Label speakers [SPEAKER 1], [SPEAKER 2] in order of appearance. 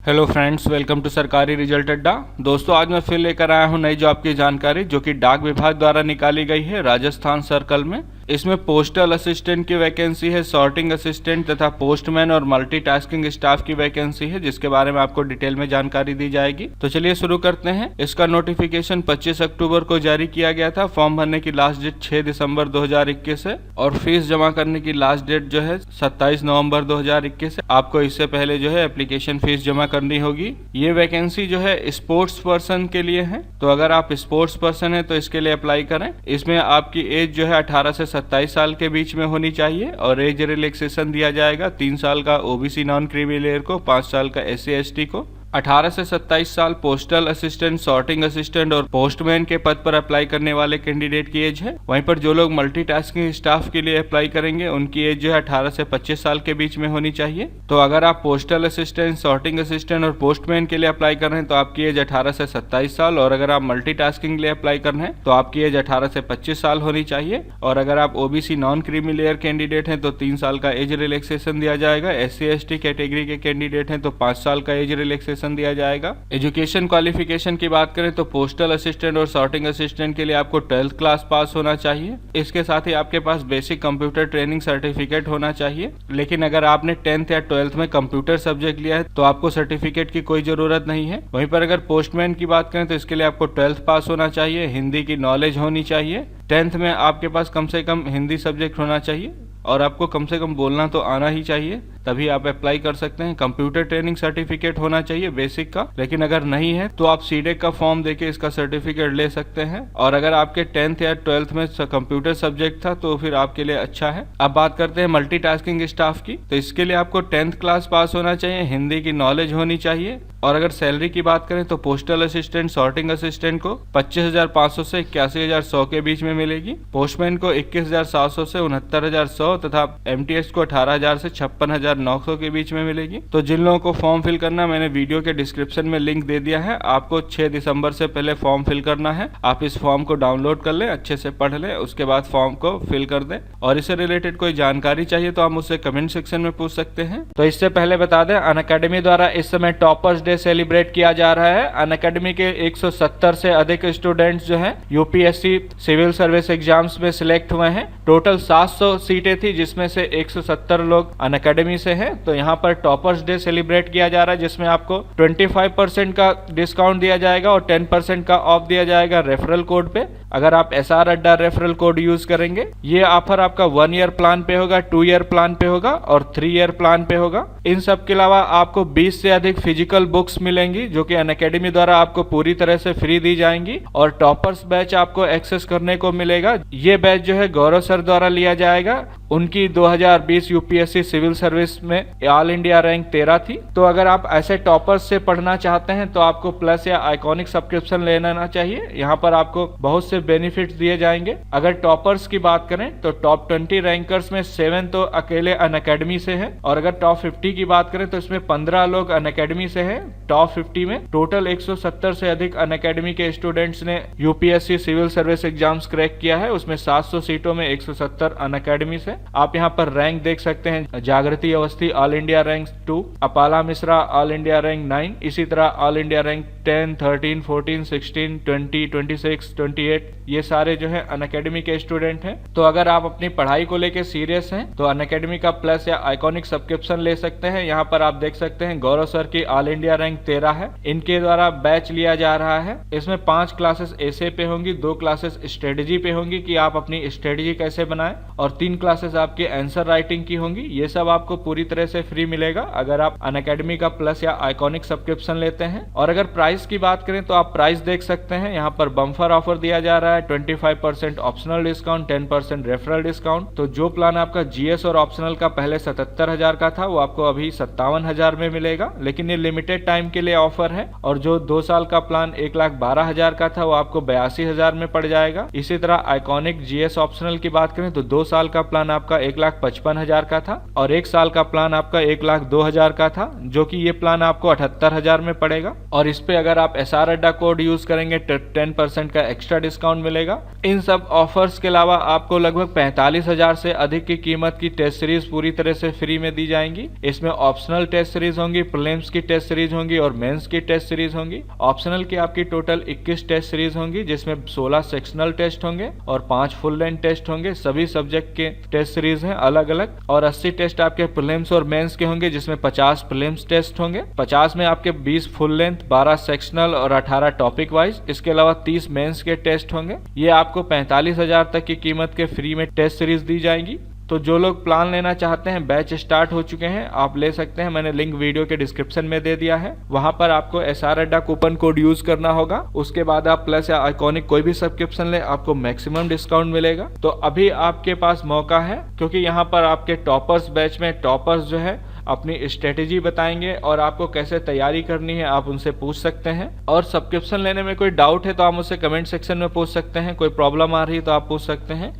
[SPEAKER 1] Hello friends, welcome to सरकारी result अड्डा। दोस्तों, आज मैं फिर लेकर आया हूं नई जॉब की जानकारी जो कि डाक विभाग द्वारा निकाली गई है राजस्थान सर्कल में। इसमें पोस्टल असिस्टेंट की वैकेंसी है, सॉर्टिंग असिस्टेंट तथा पोस्टमैन और मल्टीटास्किंग स्टाफ की वैकेंसी है, जिसके बारे में आपको डिटेल में जानकारी दी जाएगी। तो चलिए शुरू करते हैं। इसका नोटिफिकेशन 25 अक्टूबर को जारी किया गया था। फॉर्म भरने की लास्ट डेट 6 दिसंबर 2021 है और फीस जमा करने की लास्ट डेट जो है 27 नवंबर 2021 है। आपको इससे पहले जो है एप्लीकेशन फीस जमा करनी होगी। ये वैकेंसी जो है स्पोर्ट्स पर्सन के लिए है, तो अगर आप स्पोर्ट्स पर्सन है तो इसके लिए अप्लाई करें। इसमें आपकी एज जो है 18 से 27 साल के बीच में होनी चाहिए और एज रिलैक्सेशन दिया जाएगा 3 साल का ओबीसी नॉन क्रीमी लेयर को, 5 साल का एससी एसटी को। 18 से 27 साल पोस्टल असिस्टेंट, सॉर्टिंग असिस्टेंट और पोस्टमैन के पद पर अप्लाई करने वाले कैंडिडेट की एज है। वहीं पर जो लोग मल्टीटास्किंग स्टाफ के लिए अप्लाई करेंगे उनकी एज जो है 18 से 25 साल के बीच में होनी चाहिए। तो अगर आप पोस्टल असिस्टेंट, सॉर्टिंग असिस्टेंट और पोस्टमैन के लिए अप्लाई कर रहे हैं तो आपकी एज 18 से 27 साल, और अगर आप मल्टीटास्किंग के लिए अप्लाई कर रहे हैं तो आपकी एज 18 से 25 साल होनी चाहिए। और अगर आप OBC non creamy layer candidate हैं तो 3 साल का एज रिलैक्सेशन दिया जाएगा। एससी एसटी कैटेगरी के कैंडिडेट हैं तो 5 साल का एज रिलैक्सेशन दिया जाएगा। एजुकेशन क्वालिफिकेशन की बात करें तो पोस्टल असिस्टेंट और सॉर्टिंग असिस्टेंट के लिए आपको 12th क्लास पास होना चाहिए। इसके साथ ही आपके पास बेसिक कंप्यूटर ट्रेनिंग सर्टिफिकेट होना चाहिए। लेकिन अगर आपने 10th या 12th में कंप्यूटर सब्जेक्ट लिया है तो आपको सर्टिफिकेट की कोई जरूरत नहीं है। वहीं पर अगर पोस्टमैन की बात करें तो इसके लिए आपको 12th पास होना चाहिए, हिंदी की नॉलेज होनी चाहिए। 10th में आपके पास कम से कम हिंदी सब्जेक्ट होना चाहिए और आपको कम से कम बोलना तो आना ही चाहिए, तभी आप अप्लाई कर सकते हैं। कंप्यूटर ट्रेनिंग सर्टिफिकेट होना चाहिए बेसिक का, लेकिन अगर नहीं है तो आप सीडेक का फॉर्म देके इसका सर्टिफिकेट ले सकते हैं। और अगर आपके 10th या 12th में कंप्यूटर सब्जेक्ट था तो फिर आपके लिए अच्छा है। अब बात करते हैं मल्टीटास्किंग स्टाफ की, तो इसके लिए आपको 10th क्लास पास होना चाहिए, हिंदी की नॉलेज होनी चाहिए। और अगर सैलरी की बात करें तो पोस्टल असिस्टेंट, सॉर्टिंग असिस्टेंट को 25,500 से 81,100 के बीच में मिलेगी। पोस्टमैन को 21,700 से 69,100 तथा एमटीएस को 18,000 से 56,900 के बीच में मिलेगी। तो जिन लोगों को फॉर्म फिल करना, मैंने वीडियो के डिस्क्रिप्शन में लिंक दे दिया है। आपको 6 दिसंबर से पहले फॉर्म फिल करना है। आप इस फॉर्म को डाउनलोड कर लें, अच्छे से पढ़ लें, उसके बाद फॉर्म को फिल कर दें। और इससे रिलेटेड कोई जानकारी चाहिए तो आप मुझसे कमेंट सेक्शन में पूछ सकते हैं। तो इससे पहले बता दें, अनअकैडमी द्वारा इस समय टॉपर्स डे सेलिब्रेट किया जा रहा है। अनअकैडमी के 170 से अधिक स्टूडेंट्स जो हैं यूपीएससी सिविल सर्विस एग्जाम्स में सिलेक्ट हुए हैं। टोटल 700 सीटें थी जिसमें से 170 लोग अनअकैडमी से हैं। तो यहाँ पर टॉपर्स डे सेलिब्रेट किया जा रहा है जिसमें आपको 25% का डिस्काउंट दिया जाएगा और 10% का ऑफ दिया जाएगा रेफरल कोड पे, अगर आप SR अड्डा रेफरल कोड यूज करेंगे। ये ऑफर आपका 1 ईयर प्लान पे होगा, 2 ईयर प्लान पे होगा और 3 ईयर प्लान पे होगा। इन सब के अलावा आपको 20 से अधिक फिजिकल बुक्स मिलेंगी जो कि अनअकैडमी द्वारा आपको पूरी तरह से फ्री दी जाएंगी। और टॉपर्स बैच आपको एक्सेस करने को मिलेगा। ये बैच जो है गौरव सर द्वारा लिया जाएगा। उनकी 2020 यूपीएससी सिविल सर्विस में ऑल इंडिया रैंक 13 थी। तो अगर आप ऐसे टॉपर्स से पढ़ना चाहते हैं तो आपको प्लस या आइकॉनिक सब्सक्रिप्शन लेना चाहिए। यहाँ पर आपको बहुत से बेनिफिट्स दिए जाएंगे। अगर टॉपर्स की बात करें तो टॉप 20 रैंकर्स में 7 तो अकेले अनअकैडमी से हैं, और अगर टॉप 50 की बात करें तो इसमें 15 लोग अनअकैडमी से हैं। टॉप 50 में टोटल 170 से अधिक अनअकैडमी के स्टूडेंट्स ने UPSC civil service exams crack किया है। उसमें 700 सीटों में 170 अनअकैडमी से। आप यहाँ पर रैंक देख सकते हैं, जागृति Awasthi all India rank 2, Apala Mishra all India rank 9, इसी तरह ऑल इंडिया रैंक 10, 13, 14, 16, 20, 26, 28, ये सारे जो है अनअकैडमी के स्टूडेंट हैं। तो अगर आप अपनी पढ़ाई को लेकर सीरियस हैं तो अनअकैडमी का प्लस या आइकॉनिक सब्सक्रिप्शन ले सकते हैं। यहाँ पर आप देख सकते हैं गौरव सर की ऑल इंडिया रैंक 13 है। इनके द्वारा बैच लिया जा रहा है। इसमें 5 क्लासेस ऐसे पे होंगी, 2 क्लासेस स्ट्रेटेजी पे होंगी कि आप अपनी स्ट्रेटेजी कैसे बनाएं, और 3 क्लासेस आपके आंसर राइटिंग की होंगी। ये सब आपको पूरी तरह से फ्री मिलेगा अगर आप अनअकैडमी का प्लस या आइकॉनिक सब्सक्रिप्शन लेते हैं। और अगर प्राइस की बात करें तो आप प्राइस देख सकते हैं। यहाँ पर बम्फर ऑफर दिया जा रहा है, 25% ऑप्शनल डिस्काउंट, 10% रेफरल डिस्काउंट। तो जो प्लान आपका जीएस और ऑप्शनल का पहले 77,000 का था वो आपको अभी 57,000 में मिलेगा, लेकिन ये लिमिटेड टाइम के लिए ऑफर है। और जो 2 साल का प्लान 1,12,000 का था वो आपको 82,000 में पड़ जाएगा। इसी तरह आइकॉनिक जीएस ऑप्शनल की बात करें तो 2 साल का प्लान आपका 1,55,000 का था और 1 साल का प्लान आपका 1,02,000 का था, जो कि ये प्लान आपको 78,000 में पड़ेगा। और इस पे अगर आप SR अड्डा कोड यूज करेंगे तो 10% का एक्स्ट्रा डिस्काउंट मिलेगा। इन सब ऑफर्स के अलावा आपको लगभग 45,000 से अधिक की कीमत की टेस्ट सीरीज पूरी तरह से फ्री में दी जाएंगी। इसमें ऑप्शनल टेस्ट सीरीज होंगी, प्रीलिम्स की टेस्ट सीरीज होंगी और मेंस की टेस्ट सीरीज होंगी। ऑप्शनल की आपकी टोटल 21 टेस्ट सीरीज होंगी, जिसमें 16 सेक्शनल टेस्ट होंगे और 5 फुल लेंथ टेस्ट होंगे। सभी सब्जेक्ट के टेस्ट सीरीज हैं अलग अलग। और 80 टेस्ट आपके प्रीलिम्स और मेंस के होंगे, जिसमें 50 प्रीलिम्स टेस्ट होंगे। 50 में आपके 20 फुल लेंथ, 12 सेक्शनल और 18 टॉपिक वाइज। इसके अलावा 30 मेंस के टेस्ट होंगे। ये आपको 45,000 तक की कीमत के फ्री में टेस्ट सीरीज दी जाएंगी। तो जो लोग प्लान लेना चाहते हैं, बैच स्टार्ट हो चुके हैं, आप ले सकते हैं। मैंने लिंक वीडियो के डिस्क्रिप्शन में दे दिया है। वहां पर आपको SR अड्डा कूपन कोड यूज करना होगा। उसके बाद आप प्लस या आइकॉनिक कोई भी सब्सक्रिप्शन ले, आपको मैक्सिमम डिस्काउंट मिलेगा। तो अभी आपके पास मौका है, क्योंकि यहाँ पर आपके टॉपर्स बैच में टॉपर्स जो है अपनी स्ट्रेटेजी बताएंगे और आपको कैसे तैयारी करनी है आप उनसे पूछ सकते हैं। और सब्सक्रिप्शन लेने में कोई डाउट है तो आप मुझसे कमेंट सेक्शन में पूछ सकते हैं। कोई प्रॉब्लम आ रही है तो आप पूछ सकते हैं।